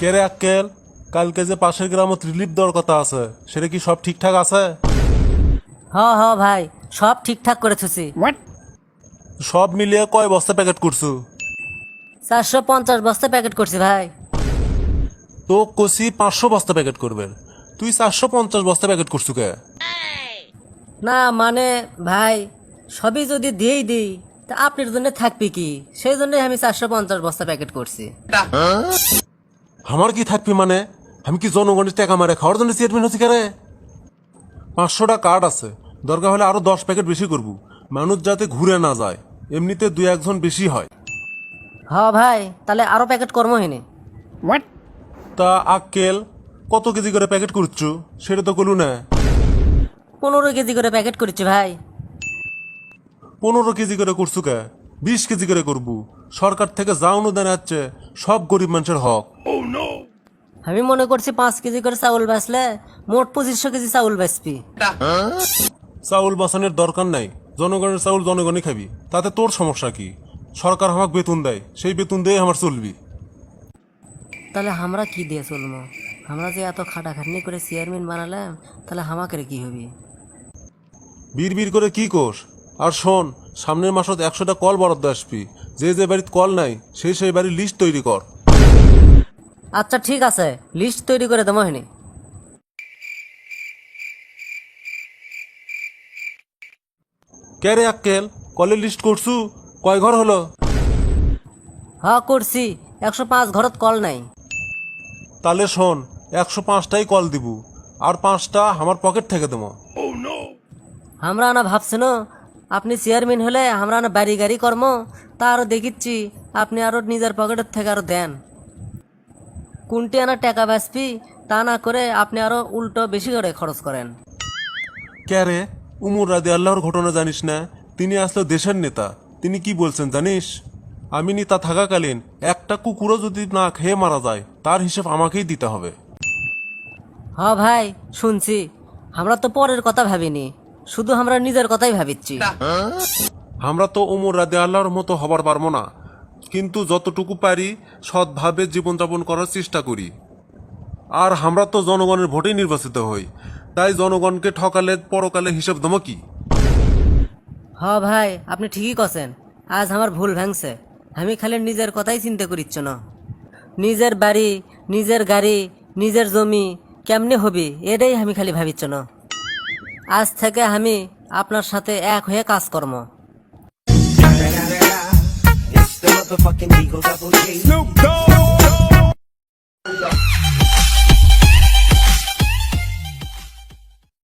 কে রে আক্কেল, কালকে যে পাশের গ্রামত রিলিফ দেওয়ার কথা আছে সেটা কি সব ঠিকঠাক আছে? হ হ ভাই, সব ঠিকঠাক করে থুছি। সব মিলিয়ে কয় বস্তা প্যাকেট করছু? 450 বস্তা প্যাকেট করছি ভাই। তো কষি 500 বস্তা প্যাকেট করবেন, তুই 450 বস্তা প্যাকেট করছু কে? না মানে ভাই, সবই যদি দিয়েই দিই তা আপনার জন্য থাকবে কি, সেই জন্যই আমি 450 বস্তা প্যাকেট করছি। আমার কি থাকবি মানে? আমি কি জনগণের টাকা মারে খাওয়ার জন্য চেয়ারম্যান হচ্ছি কে রে? 500টা কার্ড আছে, দরকার হলে আরো 10 প্যাকেট বেশি করব, মানুষ যাতে ঘুরে না যায়, এমনিতে 2-1 জন বেশি হয়। হ ভাই, তাহলে আরো প্যাকেট কর্ম হয়নি। তা আক্কেল, কত কেজি করে প্যাকেট করছু সেটা তো কলু না। 15 কেজি করে প্যাকেট করেছি ভাই। 15 কেজি করে করছু কে? 20 কেজি করে করবো, সরকার থেকে যা অনুদান আসছে সব গরিব মানুষের হক। আমি মনে করছি 5 কেজি করে চাউল বেচলে মোট 2500 কেজি চাউল বেচবি। চাউল বাঁচানোর দরকার নাই, জনগণের চাউল জনগণই খাবি, তাতে তোর সমস্যা কি? সরকার আমাকে বেতন দেয়, সেই বেতন দিয়ে আমার চলবি। তাহলে আমরা কি দিয়ে চলবো? আমরা যে এত খাটাখাটনি করে চেয়ারম্যান বানালাম, তাহলে আমাকে কি হবে? বীর করে কি কোষ? আর শোন, সামনের মাসত 100টা কল বরাদ্দ আসবি, যে যে বাড়িতে কল নাই সেই বাড়ির লিস্ট তৈরি কর। আচ্ছা ঠিক আছে, লিস্ট তৈরি করে দেবো হয়নি। কে রে আক্কেল, কলের লিস্ট করছু? কয় ঘর হলো? হ্যাঁ করছি, 105 ঘরত কল নাই। তাহলে শোন, 105টাই কল দিব, আর 5টা আমার পকেট থেকে দেবো। আমরা না ভাবছেন আপনি চেয়ারম্যান হলে আমরা না বাড়ি গাড়ি কর্ম, তা আরো দেখিচ্ছি আপনি আরো নিজের পকেটের থেকে আরো দেন। কোনটি আনা টাকা বাঁচবি তা না করে আপনি আরো উল্টো বেশি করে খরচ করেন। কে রে, উমর রাদি আল্লাহর ঘটনা জানিস না? তিনি আসলে দেশের নেতা, তিনি কি বলছেন জানিস? আমি নেতা থাকাকালীন একটা কুকুরও যদি না খেয়ে মারা যায় তার হিসেব আমাকেই দিতে হবে। হ্যাঁ ভাই শুনছি, আমরা তো পরের কথা ভাবিনি, শুধু আমরা নিজের কথাই ভাবিচ্ছি। আমরা তো উমর রাদি আল্লাহর মতো হবার পারবো না, কিন্তু যতটুকু পারি সৎভাবে জীবনযাপন করার চেষ্টা করি। আর আমরা তো জনগণের ভোটেই নির্বাচিত হই, তাই জনগণকে ঠকালে পরকালে হিসেব দেবো কি? হ্যাঁ ভাই, আপনি ঠিকই কছেন, আজ আমার ভুল ভাঙছে। আমি খালি নিজের কথাই চিন্তা করিচ্ছ না। নিজের বাড়ি, নিজের গাড়ি, নিজের জমি কেমনে হবি এটাই আমি খালি ভাবিচ্ছ না। আজ থেকে আমি আপনার সাথে এক হয়ে কাজ কর্ম। It's the motherfucking Eagle Double G. Snoop Dogg.